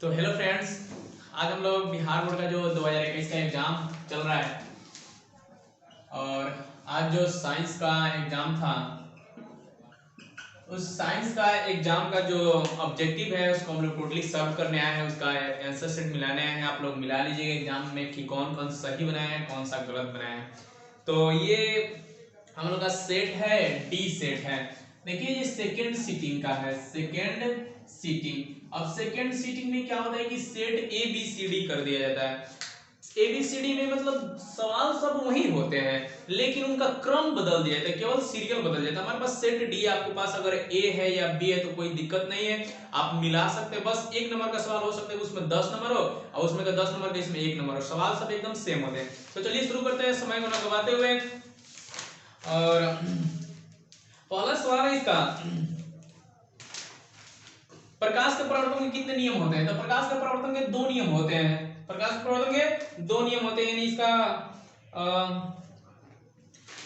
तो hello friends, आज हम लोग बिहार बोर्ड का जो 2021 का एग्जाम चल रहा है और आज जो साइंस का एग्जाम था उस साइंस का एग्जाम का जो ऑब्जेक्टिव है उसको हम लोग टोटली सॉल्व करने आए हैं। उसका आंसर सेट मिलाने आए हैं। आप लोग मिला लीजिएगा एग्जाम में कि कौन कौन सही बनाया है कौन सा गलत बनाया है। तो ये हम लोग का सेट है, डी सेट है। देखिए ये सेकेंड सीटिंग का है, सेकेंड सीटिंग। अब सेकेंड सीटिंग में क्या होता है कि set A B C D कर दिया जाता है। ए बी सी डी में मतलब सवाल सब वही होते हैं लेकिन उनका क्रम बदल दिया जाता है, केवल सीरियल बदल जाता है। हमारे पास सेट डी, आपके पास अगर ए है या बी है तो कोई दिक्कत नहीं है, आप मिला सकते हैं। बस एक नंबर का सवाल हो सकता है उसमें 10 नंबर हो और उसमें का 10 नंबर का इसमें 1 नंबर हो, सवाल सब एकदम सेम होते हैं। तो चलिए शुरू करते हैं समय को ना गवाते हुए। और पहला सवाल है इसका, प्रकाश के परावर्तन के कितने नियम होते हैं? तो प्रकाश के परावर्तन के 2 नियम होते हैं। प्रकाश के परावर्तन के 2 नियम होते हैं, यानी इसका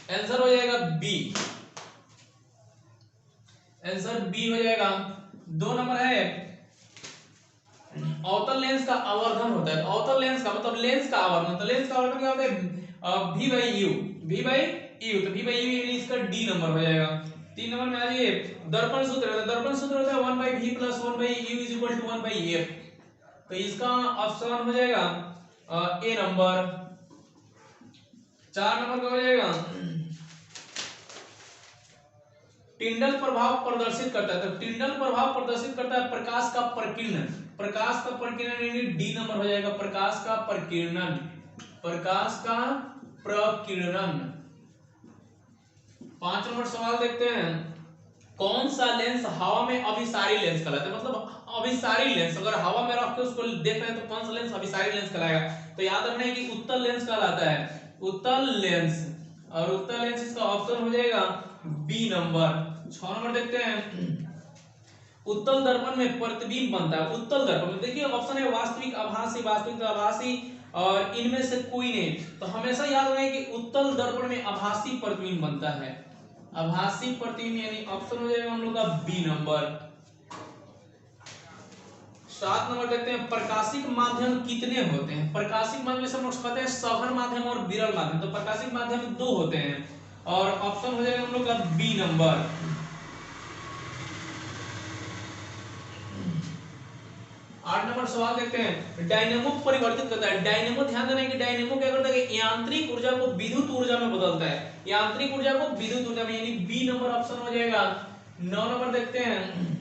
आंसर हो जाएगा बी। आंसर बी हो जाएगा। 2 नंबर है अवतल लेंस का आवर्धन होता है। अवतल लेंस का मतलब लेंस का आवर्धन, तो लेंस का आवर्धन क्या होता है? v by you, v by you, तो v बाई यू यानी इसका डी नंबर हो जाएगा। 3 नंबर में आ जाइए, दर्पण सूत्र होता है। दर्पण सूत्र होता है 1 by v plus 1 by u is equal to 1 by f। तो इसका ऑप्शन हो जाएगा ए नंबर। 4 नंबर का हो जाएगा टिंडल प्रभाव प्रदर्शित करता है। तो टिंडल प्रभाव प्रदर्शित करता है प्रकाश का प्रकीर्णन। प्रकाश का प्रकीर्णन यानी डी नंबर हो जाएगा। प्रकाश का प्रकीर्णन, प्रकाश का प्रकीर्णन। 5 नंबर सवाल देखते हैं, कौन सा लेंस हवा में अभिसारी लेंस कहलाता है? मतलब अभिसारी लेंस अगर हवा में रख के उसको देख रहे हैं तो कौन सा लेंस अभिसारी लेंस कहलाएगा? तो याद रखना है कि उत्तल लेंस कहलाता है, उत्तल लेंस। और उत्तल लेंस इसका ऑप्शन हो जाएगा बी नंबर। 6 नंबर देखते हैं, उत्तल दर्पण में प्रतिबिंब बनता है। उत्तल दर्पण में देखिए ऑप्शन है वास्तविक, आभासी, वास्तविक, आभासी और इनमें से कोई नहीं। तो हमेशा याद रहे कि उत्तल दर्पण में आभासी प्रतिबिंब बनता है, आभासी प्रतिबिंब, यानी ऑप्शन हो जाएगा हम लोग का बी नंबर। 7 नंबर देखते हैं, प्रकाशिक माध्यम कितने होते हैं? प्रकाशिक माध्यम से हम लोग कहते हैं सघन माध्यम और विरल माध्यम। तो प्रकाशिक माध्यम 2 होते हैं और ऑप्शन हो जाएगा हम लोग का बी नंबर। 8 नंबर सवाल देखते हैं, डायनेमो परिवर्तित करता है। डायनेमो, ध्यान देना है कि डायनेमो क्या करता है कि यांत्रिक ऊर्जा को विद्युत ऊर्जा में बदलता है, यांत्रिक ऊर्जा को विद्युत ऊर्जा में, यानी बी नंबर ऑप्शन हो जाएगा। 9 नंबर देखते हैं,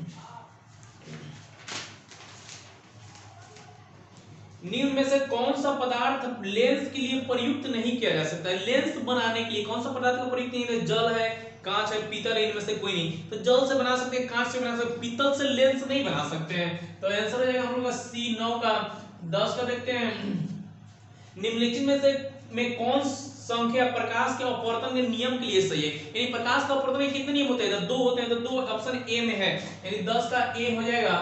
निम्न में से कौन सा पदार्थ लेंस के लिए प्रयुक्त नहीं किया जा सकता है? लेंस बनाने के लिए कौन सा पदार्थ का प्रयुक्त नहीं है? जल है, कांच है, पीतल है, इनमें से कोई नहीं। तो जल से बना सकते हैं, कांच से बना सकते हैं, पीतल से लेंस नहीं बना सकते हैं। तो आंसर हो जाएगा हम लोग का सी 9 का। 10 का देखते हैं, निम्नलिखित में से कौन संख्या प्रकाश के अपवर्तन के नियम के लिए सही है? यानी प्रकाश का अपवर्तन के कितने नियम होते हैं? 2 होते हैं, तो 2 ऑप्शन ए में है, यानी 10 का ए हो जाएगा।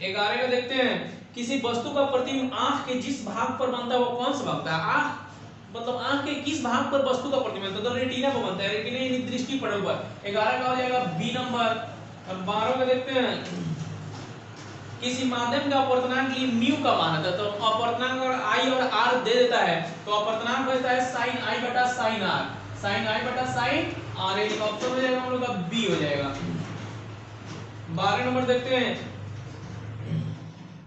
11 का देखते हैं, किसी वस्तु का प्रतिबिंब आंख के जिस भाग पर बनता है वो कौन सा भाग होता है? आंख मतलब आंख के किस भाग पर वस्तु का प्रतिबिंब बनता है? तो रेटिना पर बनता है, रेटिना यानी दृष्टि पटल पर। 11 का हो जाएगा बी नंबर। और 12 का देखते हैं, किसी माध्यम का अपवर्तनांक के लिए म्यू का मान होता है। तो अपवर्तनांक अगर आई और आर दे देता है तो अपवर्तनांक होता है sin i बटा sin r, sin i बटा sin r। एक ऑप्शन हो जाएगा हम लोग का बी हो जाएगा। 12 नंबर देखते हैं,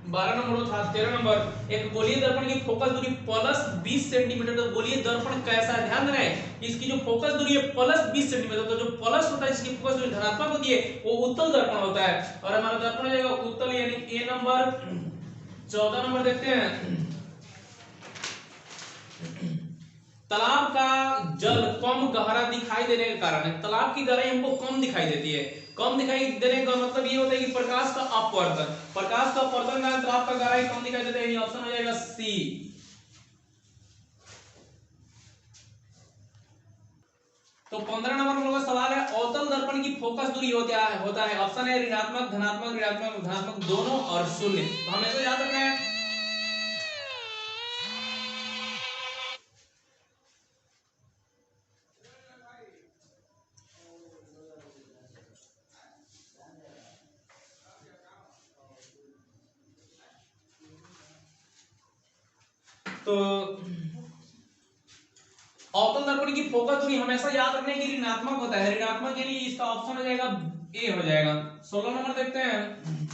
12 नंबर था। 13 नंबर, एक गोलीय दर्पण की फोकस दूरी प्लस 20 सेंटीमीटर। तो गोलीय दर्पण कैसा है ध्यान देना है, इसकी जो फोकस दूरी है प्लस 20 सेंटीमीटर। तो जो प्लस होता है इसकी फोकस दूरी धनात्मक होती है वो उत्तल दर्पण होता है और हमारा दर्पण हो जाएगा उत्तल, यानी ए नंबर। 14 नंबर देखते हैं, तालाब का जल कम गहरा दिखाई देने के कारण है। तालाब की गहराई हमको कम दिखाई देती है। कम दिखाई देने का मतलब ये होता है कि प्रकाश का अपवर्तन, प्रकाश का अपवर्तन का तालाब का गहराई कम दिखाई देता है, ऑप्शन हो जाएगा सी। तो 15 नंबर का सवाल है, अवतल दर्पण की फोकस दूरी होता है ऑप्शन है ऋणात्मक, धनात्मक, ऋणात्मक, धनात्मक दोनों और शून्य। तो हमेशा याद रखना है तो अवतल दर्पण की फोकस दूरी हमेशा याद रखने के लिए ऋणात्मक होता है, ऋणात्मक के लिए इसका ऑप्शन हो जाएगा ए हो जाएगा। 16 नंबर देखते हैं,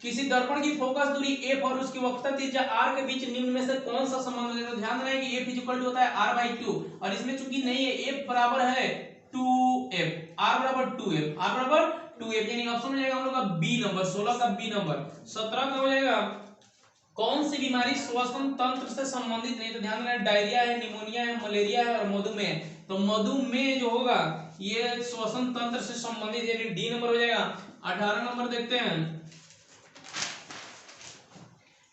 किसी दर्पण की फोकस दूरी f और उसकी वक्रता त्रिज्या r के बीच निम्न में से कौन सा संबंध है? तो ध्यान रहे कि f इक्वल टू होता है r/2 और इसमें चूंकि नहीं है, f बराबर है 2f, r बराबर 2f, r बराबर 2f, यानी ऑप्शन हो जाएगा हम लोग का बी नंबर, 16 का बी नंबर। 17 का हो जाएगा, कौन सी बीमारी श्वसन तंत्र से संबंधित नहीं? तो ध्यान रहे, डायरिया है, निमोनिया है, मलेरिया है और मधुमेह। तो मधुमेह जो होगा ये श्वसन तंत्र से संबंधित, यानी डी नंबर हो जाएगा। 18 नंबर देखते हैं,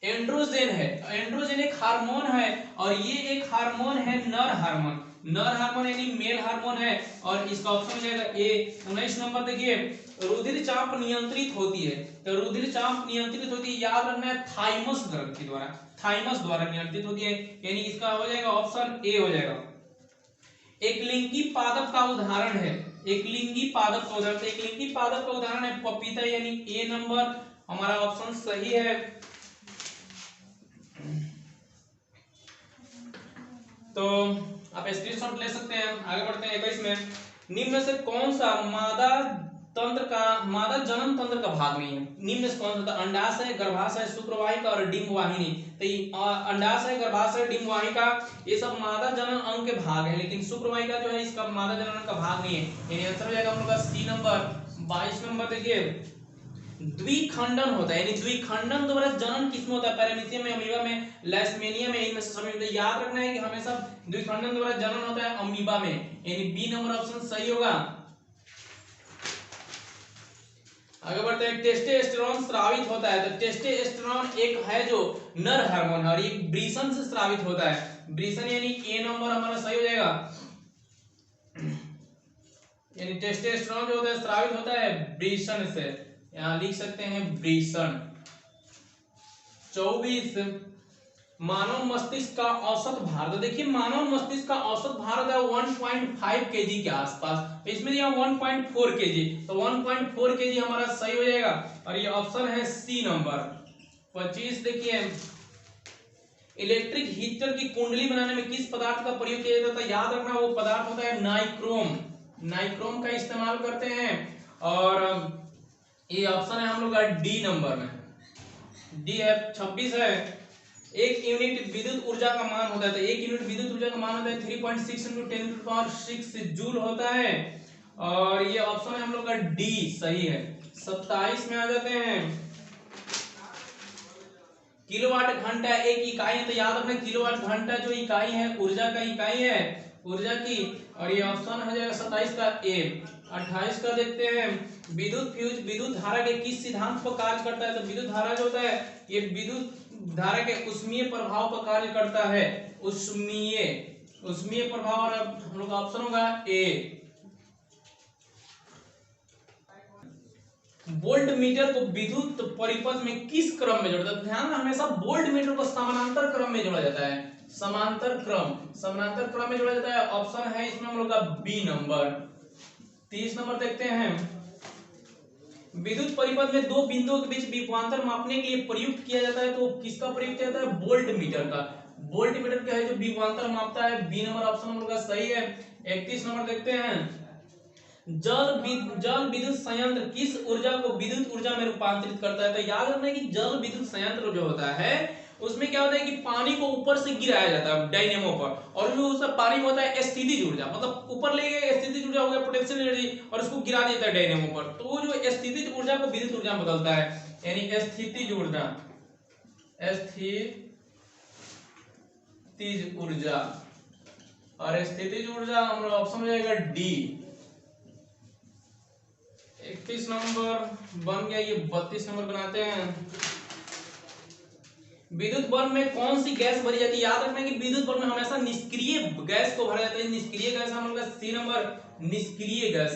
एंड्रोजन है, एंड्रोजन एक हार्मोन है और ये एक हार्मोन है नर हार्मोन, नर हार्मोन यानी मेल हार्मोन है और इसका ऑप्शन हो जाएगा ए। 19 नंबर देखिए, रुधिर चाप नियंत्रित होती है, तो रुधिर चाप नियंत्रित होती है, याद रखना है थाइमस ग्रंथि के द्वारा, थाइमस द्वारा नियंत्रित होती है, यानी इसका हो जाएगा ऑप्शन ए हो जाएगा। एक लिंगी पादप का उदाहरण है, एक लिंगी पादप का उदाहरण, एक लिंगी पादप का उदाहरण है पपीता, यानी ए नंबर हमारा ऑप्शन सही है। तो आप स्क्रीनशॉट ले सकते हैं। आगे बढ़ते हैं 21 में, निम्न में से कौन सा मादा जनन तंत्र का भाग नहीं है? निम्न में से कौन सा? अंडाशय, गर्भाशय, शुक्रवाहिका और डिंबवाहिनी। तो अंडाशय, गर्भाशय, डिंबवाहिका ये सब मादा जनन अंग के भाग है, लेकिन शुक्रवाहिका जो है इसका मादा जनन का भाग नहीं है, यानी आंसर हो जाएगा हम लोग का सी नंबर। 22 नंबर देखिए, द्विखंडन होता है, यानी द्विखंडन द्वारा जनन किसमें होता है? पैरामीशियम में, अमीबा में, लैसमेनिया में, इनमें से सभी में। याद रखना है कि हमेशा द्विखंडन द्वारा जनन होता है अमीबा में, यानी बी नंबर ऑप्शन सही होगा। आगे बढ़ते हैं, टेस्टोस्टेरोन स्रावित होता है, तो टेस्टोस्टेरोन एक है जो नर हार्मोन है और ये ब्रीसन से स्रावित होता है, ब्रीसन यानी ए नंबर हमारा सही हो जाएगा। यानी टेस्टोस्टेरोन जो होता है स्रावित होता है ब्रीसन से, यहां लिख सकते हैं ब्रीसन। 24, मानव मस्तिष्क का औसत भार। तो देखिए मानव मस्तिष्क का औसत भार होता है 1.5 केजी के आसपास, इसमें दिया 1.4 केजी, तो 1.4 केजी हमारा सही हो जाएगा और ये ऑप्शन है सी नंबर। 25 देखिए, इलेक्ट्रिक हीटर की कुंडली बनाने में किस पदार्थ का प्रयोग किया जाता है? याद रखना वो पदार्थ होता है नाइक्रोम, नाइक्रोम का इस्तेमाल करते हैं और ये ऑप्शन है हम लोग का डी नंबर में, डी है। 26 है, एक यूनिट विद्युत ऊर्जा का मान होता है, तो एक यूनिट विद्युत ऊर्जा का मान होता है 3.6 × 10⁻6 जूल होता है और ये ऑप्शन है हम लोग का डी सही है। 27 में आ जाते हैं, किलोवाट घंटा एक इकाई है, तो याद रखना किलोवाट घंटा जो इकाई है ऊर्जा का इकाई है, ऊर्जा की, और ये ऑप्शन हो जाएगा 27 का ए। 28 का देखते हैं, विद्युत फ्यूज विद्युत धारा के किस सिद्धांत पर कार्य करता है? तो विद्युत धारा जो होता है ये विद्युत धारा के उष्मीय प्रभाव पर कार्य करता है, उष्मीय प्रभाव, और हम लोग का ऑप्शन होगा ए। वोल्ट मीटर को विद्युत परिपथ में किस क्रम में जोड़ता है? ध्यान हमेशा वोल्ट मीटर को समानांतर क्रम में जोड़ा जाता है, समांतर क्रम में जोड़ा जाता है, ऑप्शन है इसमें हम लोग का बी नंबर। 30 नंबर देखते हैं, विद्युत परिपथ में दो बिंदुओं के बीच विभवांतर मापने के लिए प्रयुक्त किया जाता है, तो किसका प्रयोग किया जाता है? वोल्ट मीटर का, वोल्ट मीटर क्या है जो विभवांतर मापता है, बी नंबर ऑप्शन हम लोग का सही है। 31 नंबर देखते हैं, जल विद्युत संयंत्र किस ऊर्जा को विद्युत ऊर्जा में रूपांतरित करता है? तो याद रखना है कि जल विद्युत संयंत्र जो होता है उसमें क्या होता है कि पानी को ऊपर से गिराया जाता है डायनेमो पर, और जो उसका पानी में होता है स्थितिज ऊर्जा, मतलब ऊपर ले गए स्थितिज ऊर्जा हो गया पोटेंशियल एनर्जी और उसको गिरा देता है डायनेमो पर, तो वो जो स्थितिज ऊर्जा को विद्युत ऊर्जा में बदलता है, यानी स्थितिज ऊर्जा और स्थितिज ऊर्जा हमारा ऑप्शन हो जाएगा डी। 31 नंबर बन गया, ये 32 नंबर बनाते हैं, विद्युत बल्ब में कौन सी गैस भरी जाती है? याद रखना है कि विद्युत बल्ब में हमेशा निष्क्रिय गैस को भरा जाता है, निष्क्रिय गैस हम लोग का सी नंबर, निष्क्रिय गैस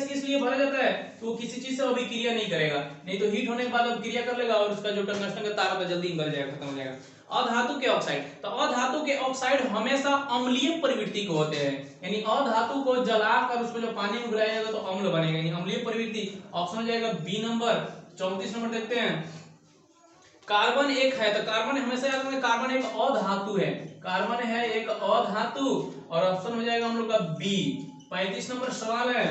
इसलिए भरा जाता है तो वो किसी चीज से अभिक्रिया नहीं करेगा, नहीं तो हीट होने के बाद अभिक्रिया कर लेगा और उसका जो टंगस्टन का तार होता है जल्दी गल जाएगा, खत्म हो जाएगा। अधातु के ऑक्साइड, तो अधातु के ऑक्साइड हमेशा अम्लीय प्रवृत्ति के होते हैं, यानी अधातु को जलाकर उसको जो पानी में घुलाया जाएगा तो अम्ल बनेगा, यानी अम्लीय प्रवृत्ति, ऑप्शन हो जाएगा बी नंबर। 34 नंबर देखते हैं, कार्बन एक है, तो कार्बन हमेशा याद रखना, कार्बन एक अधातु है, कार्बन है एक अधातु, और ऑप्शन हो जाएगा हम लोग का बी। 35 नंबर सवाल है,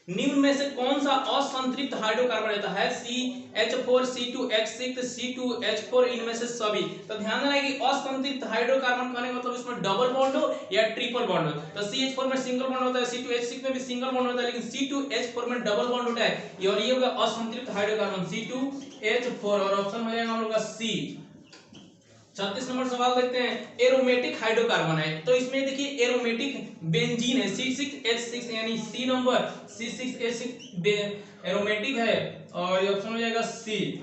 निम्न में से कौन सा असंतृप्त हाइड्रोकार्बन रहता है? CH4 C2H6 C2H4 इनमें से सभी। तो ध्यान देना है कि असंतृप्त हाइड्रोकार्बन कहने का मतलब इसमें डबल बॉन्ड हो या ट्रिपल बॉन्ड हो। तो CH4 में सिंगल बॉन्ड होता है, C2H6 में भी सिंगल बॉन्ड होता है, लेकिन C2H4 में डबल बॉन्ड होता है, और ये होगा असंतृप्त हाइड्रोकार्बन C2H4, और ऑप्शन हो जाएगा हम लोग का सी। 36 नंबर सवाल देखते हैं, एरोमेटिक हाइड्रोकार्बन है, तो इसमें देखिए एरोमेटिक बेंजीन है C6H6, यानी सी नंबर C6H6 एरोमेटिक है, और ये ऑप्शन हो जाएगा सी।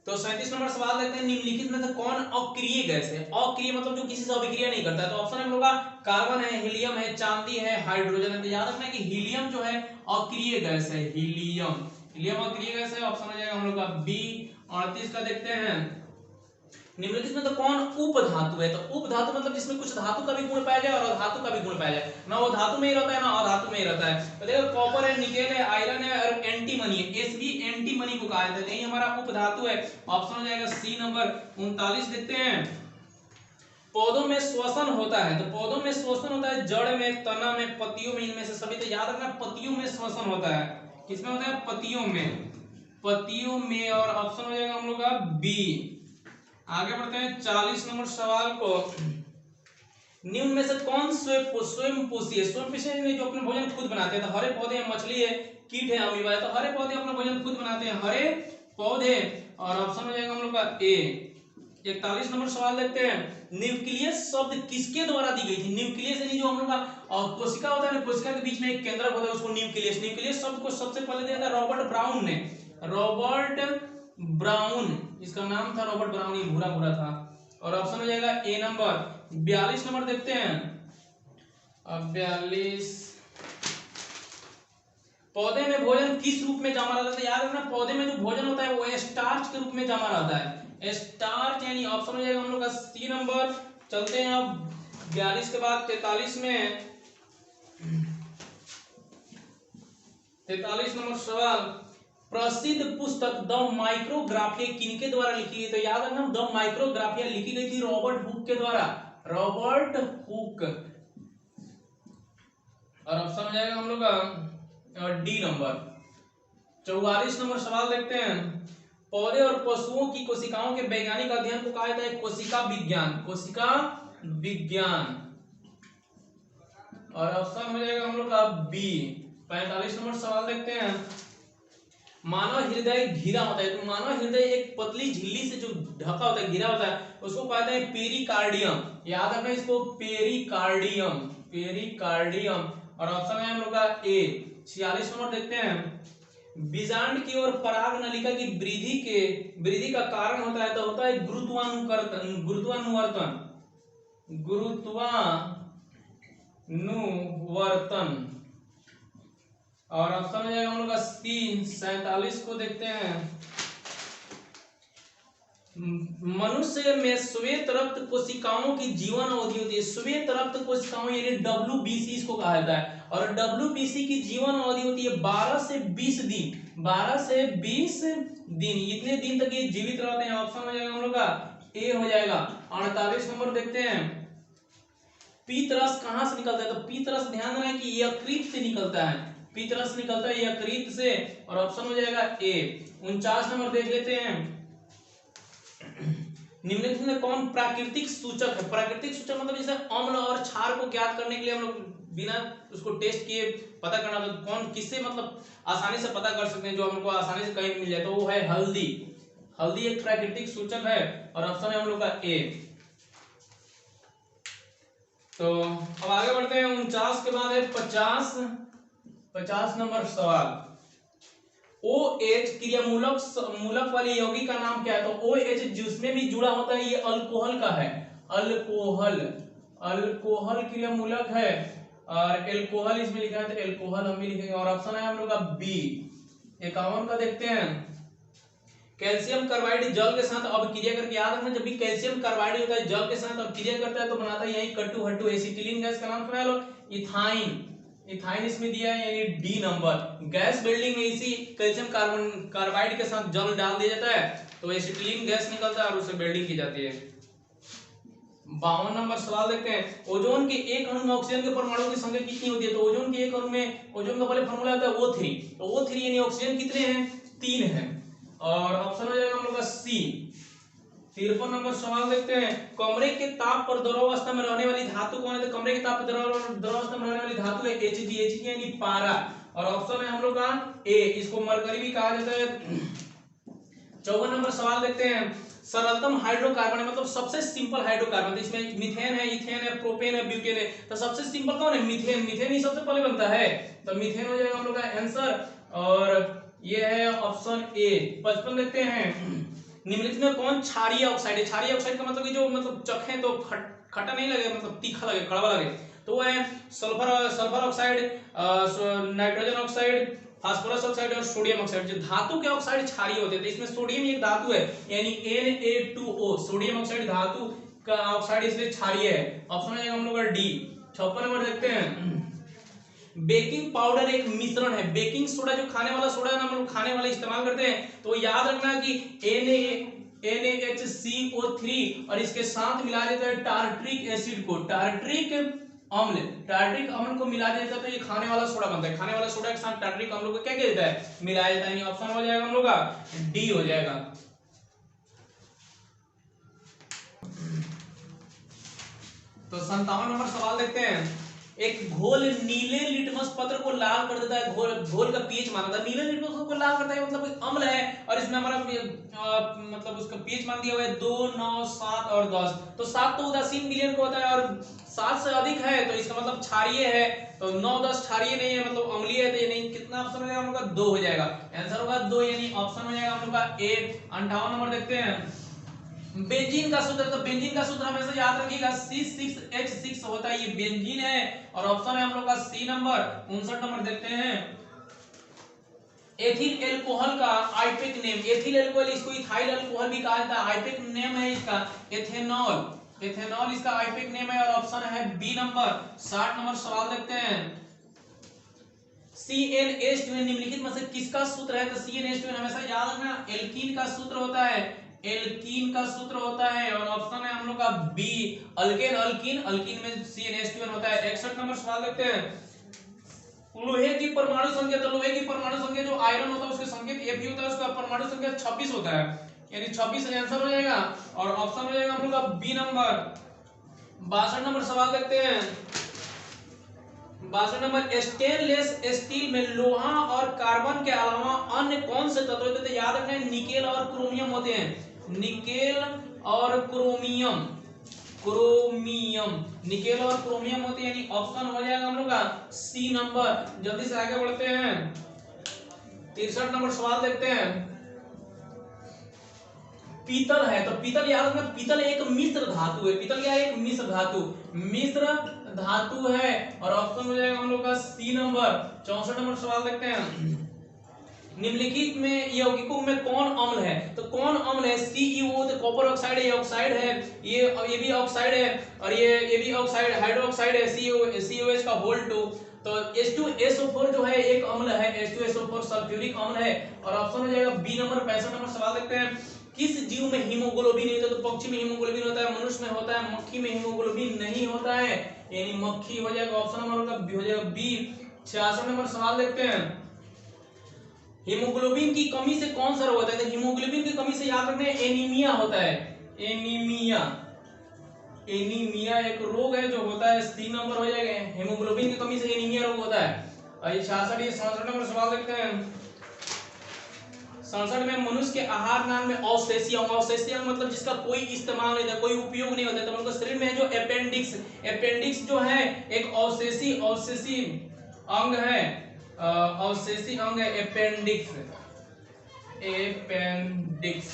तो 37 नंबर सवाल देखते हैं, निम्नलिखित में से कौन अक्रिय गैस है? अक्रिय मतलब जो किसी से अभिक्रिया नहीं करता है, तो ऑप्शन हम लोग का कार्बन है, हीलियम है, चांदी है, हाइड्रोजन है। तो याद रखना है कि हीलियम जो है अक्रिय गैस है, हीलियम अक्रिय गैस है, ऑप्शन हो जाएगा हम लोग का बी। 38 का देखते हैं, निम्नलिखित में तो कौन उपधातु है? तो उपधातु मतलब जिसमें कुछ धातु का भी गुण पाया जाए और अधातु का भी गुण पाया जाए, ना वो धातु में ही रहता है ना अधातु में ही रहता है। तो देखो कॉपर है, निकेल है, आयरन है, और एंटीमनी है, Sb एंटीमनी को कहा जाता है, यही हमारा उपधातु है, ऑप्शन हो जाएगा सी नंबर। 39 देखते हैं, पौधों में श्वसन होता है, तो पौधों में श्वसन होता है जड़ में, तना में, पत्तियों में, इनमें से सभी। तो याद रखना पत्तियों में श्वसन होता है, किसमें होता है? पत्तियों में, और ऑप्शन हो जाएगा हम लोग का बी। आगे बढ़ते हैं 40 नंबर सवाल को, निम्न में से कौन स्वयं पोषी है? स्वयं पोषी है जो अपने भोजन खुद बनाते हैं। तो हरे पौधे हैं, मछली है, कीट है, अमीबा है। तो हरे पौधे अपना भोजन खुद बनाते हैं, हरे पौधे, और ऑप्शन हो जाएगा हम लोग का ए। 41 नंबर सवाल देखते हैं, न्यूक्लियस शब्द किसके द्वारा दी गई थी? न्यूक्लियस यानी जो हम लोग का कोशिका होता है ना, कोशिका के बीच में एक केंद्रक होता है, उसको न्यूक्लियस शब्द को सबसे पहले दिया था रॉबर्ट ब्राउन ने, रॉबर्ट ब्राउन, इसका नाम था रॉबर्ट ब्राउन, ये भूरा भूरा था, और ऑप्शन हो जाएगा ए नंबर। 42 नंबर देखते हैं, अब 42, पौधे में भोजन किस रूप में जमा रहता है? याद रखना पौधे में जो भोजन होता है वो स्टार्च के रूप में जमा रहता है, स्टार्च, यानी ऑप्शन हो जाएगा हम लोग का सी नंबर। चलते हैं अब 42 के बाद 43 में, 43 नंबर सवाल, प्रसिद्ध पुस्तक द माइक्रोग्राफिया किनके द्वारा लिखी गई? तो याद रखना द माइक्रोग्राफिया लिखी गई थी रॉबर्ट हुक के द्वारा, रॉबर्ट हुक, और ऑप्शन हो जाएगा हम लोग का डी नंबर। 44 नंबर सवाल देखते हैं, पौधे और पशुओं की कोशिकाओं के वैज्ञानिक अध्ययन को कहा जाता है कोशिका विज्ञान, कोशिका विज्ञान, और ऑप्शन हो जाएगा हम लोग का बी। 45 नंबर सवाल देखते हैं, मानव हृदय घिरा होता है, तो मानव हृदय एक पतली झिल्ली से जो ढका होता है, घिरा होता है, उसको कहते हैं पेरिकार्डियम। याद रखना इसको, पेरिकार्डियम, और ऑप्शन है हम लोग का ए। 46 नंबर देखते हैं, बीजांड की ओर पराग नलिका की वृद्धि का कारण होता है, तो होता है गुरुत्वानुवर्तन, और ऑप्शन हो जाएगा हम लोग का सी। 47 को देखते हैं, मनुष्य में श्वेत रक्त कोशिकाओं की जीवन अवधि होती है, श्वेत रक्त कोशिकाओं यानी WBC इसको कहा जाता है, और WBC की जीवन अवधि होती है 12 से 20 दिन, 12 से 20 दिन, इतने दिन तक ये जीवित रहते हैं, ऑप्शन हो जाएगा हम लोग का ए हो जाएगा। 48 नंबर देखते हैं, पीतरस कहां से निकलता है? तो पीतरस ध्यान देना है कि यकृत से निकलता है, पीतरस निकलता है यकृत से, और ऑप्शन हो जाएगा ए। 49 नंबर देख लेते हैं, निम्नलिखित में कौन प्राकृतिक सूचक है? प्राकृतिक सूचक मतलब जैसे अम्ल और क्षार को ज्ञात करने के लिए हम लोग बिना उसको टेस्ट किए पता करना, तो कौन किससे मतलब आसानी से पता कर सकते हैं, जो हमको आसानी से कहीं मिल जाए, तो वो है हल्दी, हल्दी एक प्राकृतिक सूचक है, और ऑप्शन है हम लोग का ए। तो अब आगे बढ़ते हैं, 49 के बाद है 50 नंबर सवाल, OH क्रियामूलक वाली यौगिक का नाम क्या है? तो OH जिसमें भी जुड़ा होता है ये अल्कोहल का है, अल्कोहल क्रियामूलक है, और एल्कोहल इसमें लिखा है, तो एल्कोहल हम भी लिखेंगे, और ऑप्शन है हम लोग का बी। 51 का देखते हैं, कैल्शियम कार्बाइड जल के साथ अभिक्रिया करके, याद रखना जब भी कैल्शियम कार्बाइड होता है जल के साथ अभिक्रिया करता है तो बनाता है यही कटु हट्टू एसिटिलीन गैस का नाम सुना लो, इथाइन, इथाइन इसमें दिया है यानी डी नंबर। गैस बिल्डिंग में इसी कैल्शियम कार्बन कार्बाइड के साथ जल डाल दिया जाता है तो एसिटिलीन गैस निकलता है और उससे बिल्डिंग की जाती है। 52 नंबर सवाल देखते हैं, ओजोन के एक अणु में ऑक्सीजन के परमाणुओं की संख्या कितनी होती है? तो ओजोन के एक अणु में ओजोन का पहले फार्मूला आता है O3, तो O3 यानी ऑक्सीजन कितने हैं? 3 हैं और ऑप्शन हो जाएगा हम लोग का सी। 53 नंबर सवाल देखते हैं, कमरे के ताप पर द्रवावस्था में रहने वाली धातु कौन है? तो कमरे के ताप पर द्रवावस्था में रहने वाली धातु है Hg, Hg यानी पारा और ऑप्शन है हम लोग का ए, इसको मरकरी भी कहा जाता है। 54 नंबर सवाल देखते हैं, सरलतम हाइड्रोकार्बन है मतलब सबसे सिंपल हाइड्रोकार्बन, तो इसमें मीथेन है, इथेन है, प्रोपेन है, ब्यूटेन है, तो सबसे सिंपल कौन है? मीथेन। मीथेन ही सबसे पहले बनता है तो मीथेन हो जाएगा हम लोग का आंसर और ये है ऑप्शन ए। 55 देखते हैं, निम्नलिखित में कौन क्षारीय ऑक्साइड है? क्षारीय ऑक्साइड का मतलब कि जो मतलब चखें तो खट्टा नहीं लगे, मतलब तीखा लगे, कड़वा लगे, तो वो है sulphur oxide, nitrogen oxide, phosphorus oxide और सोडियम ऑक्साइड। जो धातु के ऑक्साइड क्षारीय होते हैं तो इसमें सोडियम एक धातु है यानी Na2O, सोडियम ऑक्साइड धातु का ऑक्साइड इसलिए क्षारीय है। ऑप्शन है हम लोग का डी। 56 नंबर देखते हैं, बेकिंग पाउडर एक मिश्रण है, बेकिंग सोडा जो खाने वाला सोडा है ना, हम लोग खाने वाला इस्तेमाल करते हैं तो याद रखना कि NaHCO3 और इसके साथ मिला देता है टार्ट्रिक एसिड को, टार्ट्रिक अम्ल को मिला देता है तो ये खाने वाला सोडा बनता है। खाने वाला सोडा के साथ टार्ट्रिक अम्ल को क्या किया जाता है? मिलाया जाता है। ऑप्शन हो जाएगा हम लोग का डी हो जाएगा। तो 57 नंबर सवाल देखते हैं, एक घोल नीले लिटमस पत्र को लाल कर देता है, घोल का पीएच मान था, नीले लिटमस पत्र को लाल करता है मतलब अम्ल है और इसमें हमारा मतलब उसका पीएच मान दिया हुआ है 2, 9, 7 और 10, तो 7 तो उदासीन विलयन को होता है और 7 से अधिक है तो इसका मतलब क्षारीय है, तो 9, 10 क्षारीय नहीं है मतलब अम्लीय है, तो ये नहीं, कितना ऑप्शन हो जाएगा हम लोग का? 2 हो जाएगा। आंसर होगा 2 यानी ऑप्शन हो जाएगा हम लोग का ए। 58 नंबर देखते हैं, बेंजीन का सूत्र, तो बेंजीन का सूत्र हमेशा याद रखिएगा C6H6 होता है, ये बेंजीन है और ऑप्शन है हम लोग का सी नंबर। 59 नंबर देखते हैं, एथिल एल्कोहल का आइपेक नेम, एथिल एल्कोहल इसको इथाइल अल्कोहल भी कहा जाता है, आइपेक नेम है इसका एथेनॉल, एथेनॉल इसका आइपेक नेम है और ऑप्शन है बी नंबर। 60 नंबर सवाल देखते हैं, CnH2 निम्नलिखित में से किसका सूत्र है? तो CnH2 हमेशा याद रखना एल्कीन का सूत्र होता है, एल्कीन का सूत्र होता है और ऑप्शन है हम लोग का बी अल्केन, अल्कीन, अल्कीन में CnH2 होता है। 61 नंबर सवाल देखते हैं, लोहे की परमाणु संख्या, तो लोहे की परमाणु संख्या जो आयरन होता है उसके संकेत Fe होता है, उसका परमाणु संख्या 26 होता है यानी 26 आंसर हो जाएगा और ऑप्शन हो जाएगा हम लोग का बी नंबर। 62 नंबर सवाल देखते हैं, 62 नंबर, स्टेनलेस स्टील में लोहा और कार्बन के अलावा अन्य कौन से तत्व होते हैं? तो याद रखना निकेल और क्रोमियम होते हैं, निकेल और क्रोमियम, निकेल और क्रोमियम होते हैं यानी ऑप्शन हो जाएगा हम लोग का सी नंबर। जल्दी से आगे बढ़ते हैं, 63 नंबर सवाल देखते हैं, पीतल है, तो पीतल याद रखना पीतल एक मिश्र धातु है, पीतल क्या है? एक मिश्र धातु, मिश्र धातु है और ऑप्शन हो जाएगा हम लोग का सी नंबर। 64 नंबर सवाल देखते हैं, निम्नलिखित में यौगिकों में कौन अम्ल है? तो कौन अम्ल है? CeO, तो कॉपर ऑक्साइड है, ये ऑक्साइड है, ये भी ऑक्साइड है और ये भी ऑक्साइड हाइड्रो ऑक्साइड है, COH का होल 2, तो H2SO4 जो है एक अम्ल है, H2SO4 सल्फ्यूरिक अम्ल है और ऑप्शन हो जाएगा बी नंबर। 65 नंबर सवाल देखते हैं, किस जीव में हीमोग्लोबिन नहीं होता? तो पक्षी में हीमोग्लोबिन होता है, मनुष्य में होता है, मक्खी में हीमोग्लोबिन नहीं होता है यानी मक्खी हो जाएगा, ऑप्शन नंबर का हो जाएगा बी। 66 नंबर सवाल देखते हैं, हीमोग्लोबिन की कमी से कौन सा रोग होता है? तो हीमोग्लोबिन की कमी से याद रखना एनीमिया होता है, एनीमिया, एनीमिया एक रोग है जो होता है, सी नंबर हो जाएगा, हीमोग्लोबिन की कमी से एनीमिया रोग होता है। और 66 नंबर सवाल देखते हैं, 67 में मनुष्य के आहार नाम में अवशेषीय अंग, अवशेषीय अंग मतलब जिसका कोई इस्तेमाल नहीं था, कोई उपयोग नहीं होता, तो उनका शरीर में जो अपेंडिक्स, अपेंडिक्स जो है एक अवशेषी अंग है, अवशेषी अंग है अपेंडिक्स, अपेंडिक्स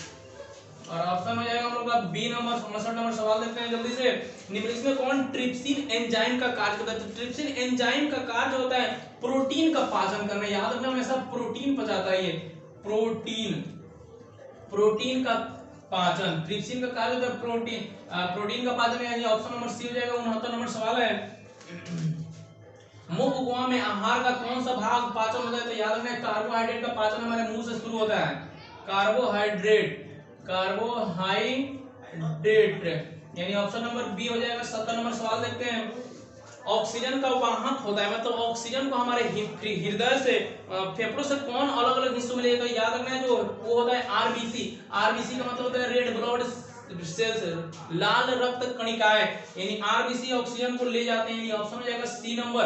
और ऑप्शन हो जाएगा हम लोग का बी नंबर। 59 नंबर सवाल देखते हैं जल्दी से, निम्नलिखित में कौन ट्रिप्सिन एंजाइम का कार्य करता है? तो ट्रिप्सिन एंजाइम का कार्य होता है प्रोटीन का पाचन करना, याद रखना हमेशा प्रोटीन पचाता है, ये प्रोटीन का पाचन, ट्रिप्सिन का कार्य होता है प्रोटीन का पाचन यानी ऑप्शन नंबर सी हो जाएगा। 69 नंबर सवाल है, मुख उपमा में आहार का कौन सा भाग पाचन होता है? तो याद रखना कार्बोहाइड्रेट का पाचन हमारे मुंह से शुरू होता है। कार्बोहाइड्रेट यानी ऑप्शन नंबर बी हो जाएगा। 70 नंबर सवाल देखते हैं। ऑक्सीजन का वाहक होता है, मतलब ऑक्सीजन को हमारे हृदय से फेफड़ों से कौन अलग अलग हिस्सों में ले जाता है? याद रखना है जो वो होता है आरबीसी। आरबीसी का मतलब होता है रेड ब्लड सेल्स, लाल रक्त कणिकाएं, यानी आरबीसी ऑक्सीजन को ले जाते हैं। ये ऑप्शन हो जाएगा सी नंबर।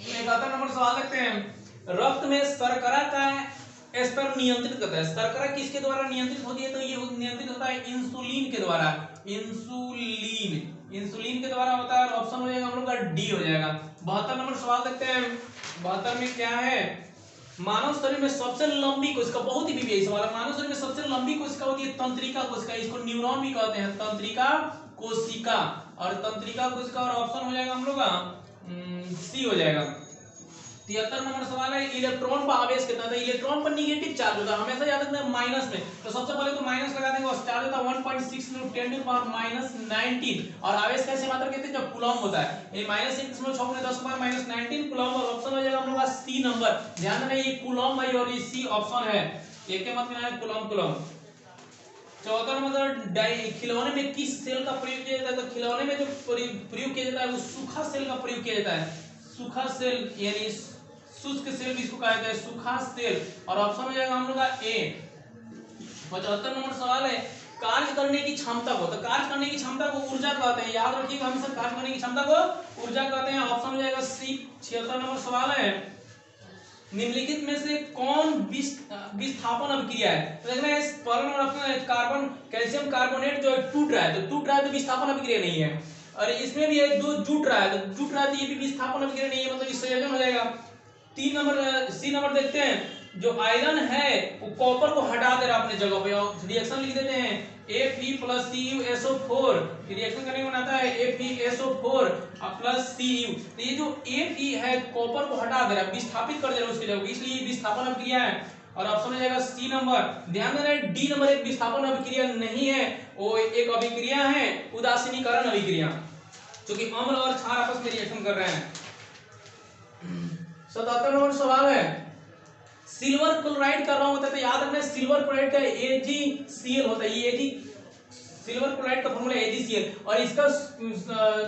71 नंबर सवाल देखते हैं। रक्त में शर्करा का स्तर नियंत्रित करता है। शर्करा किसके द्वारा नियंत्रित होती है? तो ये नियंत्रित होता है इंसुलिन के द्वारा। इंसुलिन के द्वारा होता है। ऑप्शन हो जाएगा हम लोग का डी हो जाएगा। 72 नंबर सवाल देखते हैं। 72 में क्या है? मानव शरीर में सबसे लंबी कोशिका, बहुत ही बीबीआई सवाल है। मानव शरीर में सबसे लंबी कोशिका होती है तंत्रिका कोशिका, इसको न्यूरॉन भी कहते हैं, तंत्रिका कोशिका। और तंत्रिका कोशिका और ऑप्शन हो जाएगा हम लोग का सी हो जाएगा। 73 नंबर सवाल है। इलेक्ट्रॉन पर आवेश कितना था? इलेक्ट्रॉन पर नेगेटिव चार्ज होता है, हमेशा याद रखना माइनस में। तो सबसे पहले तो माइनस लगा देंगे और चार्ज होता है 1.6 × 10⁻⁻19 और आवेश कैसे मात्रा कहते हैं? जब कूलम्ब होता है, यानी -1.6 × 10⁻⁻19 कूलम्ब। और ऑप्शन हो जाएगा हम लोग का सी नंबर। ध्यान देना ये कूलम्ब है और ये सी ऑप्शन है, एक के मत में है कूलम्ब। 74 नंबर खिलौने में किस सेल का प्रयोग किया जाता है? तो खिलौने में जो प्रयोग किया जाता है वो सूखा सेल का प्रयोग किया जाता है। सूखा सेल यानी शुष्क सेल भी इसको कहा जाता है, सूखा सेल। और ऑप्शन हो जाएगा हम लोग का ए। 75 नंबर सवाल है। कार्य करने की क्षमता को, तो कार्य करने की क्षमता को ऊर्जा कहते हैं। याद रखिएगा हमेशा कार्य करने की क्षमता को ऊर्जा कहते हैं। ऑप्शन हो जाएगा सी। 76 नंबर सवाल है। निम्नलिखित में से कौन विस्थापन अभिक्रिया है? तो देखना है पहला नंबर ऑप्शन है कार्बन कैल्शियम कार्बोनेट जो टूट रहा है, तो टूट रहा है तो विस्थापन अभिक्रिया नहीं है। और इसमें भी है जो जुट रहा है, तो जुट रहा है तो ये भी विस्थापन अभिक्रिया नहीं है, मतलब इस संयोजन हो जाएगा। 3 नंबर सी नंबर देखते हैं। जो आयरन है वो कॉपर को हटा दे रहा है अपने जगह पे, और रिएक्शन लिख देते हैं Fe+CuSO4। रिएक्शन करने को बनाता है FeSO4 + Cu। तो ये जो Fe है कॉपर को हटा दे रहा है, विस्थापित कर दे रहा है उसकी जगह, इसलिए विस्थापन अभिक्रिया है। और ऑप्शन हो जाएगा सी नंबर। ध्यान देना डी नंबर एक विस्थापन अभिक्रिया नहीं है, वो एक अभिक्रिया है उदासीनीकरण अभिक्रिया, क्योंकि अम्ल और क्षार आपस में रिएक्शन कर रहे हैं। 77 नंबर सवाल है। सिल्वर क्लोराइड का रंग होता है, तो याद रखना सिल्वर क्लोराइड का AgCl होता है। ये सिल्वर क्लोराइड का फॉर्मूला AgCl, और इसका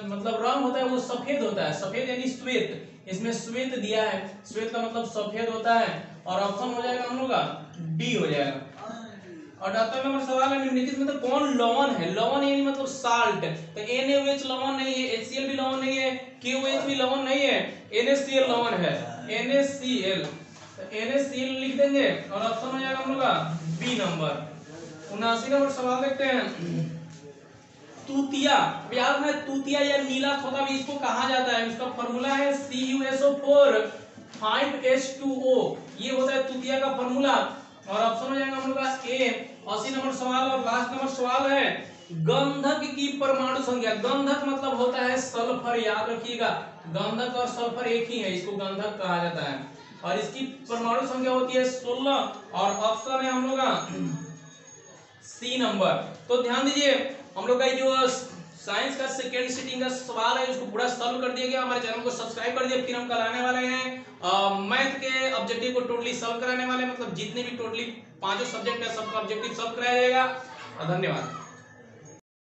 मतलब रंग होता है वो सफेद होता है, सफेद यानी श्वेत। इसमें श्वेत दिया है, श्वेत का मतलब सफेद होता है। और ऑप्शन हो जाएगा हम लोग का डी हो जाएगा। और 78 नंबर सवाल है। निम्नलिखित में तो कौन लवण है? लवण यानी मतलब साल्ट, तो NaOH लवण नहीं है, HCl भी लवण नहीं है, KOH भी लवण नहीं है, NaCl लवण है, NaCl। NaCl लिख देंगे और ऑप्शन हो जाएगा हम लोग का बी नंबर। 79 नंबर सवाल देखते हैं। तूतिया, याद में तूतिया या नीला तोता भी इसको कहा जाता है, उसका फार्मूला है CuSO4 5H2O। ये होता है तूतिया का फार्मूला। और ऑप्शन हो जाएगा हम लोग का ए। 80 नंबर सवाल और लास्ट नंबर सवाल है। गंधक की परमाणु संख्या, गंधक मतलब होता है सल्फर, याद रखिएगा गंधक और सल्फर एक ही है, इसको गंधक कहा जाता है। और इसकी परमाणु संख्या होती है 16। और ऑप्शन है हम लोग का सी नंबर। तो ध्यान दीजिए हम लोग का जो साइंस का सेकेंड सिटिंग का सवाल है उसको पूरा सॉल्व कर दिया गया। हमारे चैनल को सब्सक्राइब कर दिया। फिर हम कल आने वाले हैं मैथ के ऑब्जेक्टिव को टोटली सॉल्व कराने वाले, मतलब जितने भी टोटली 5 सब्जेक्ट है सबका ऑब्जेक्टिव सॉल्व कराया जाएगा। धन्यवाद।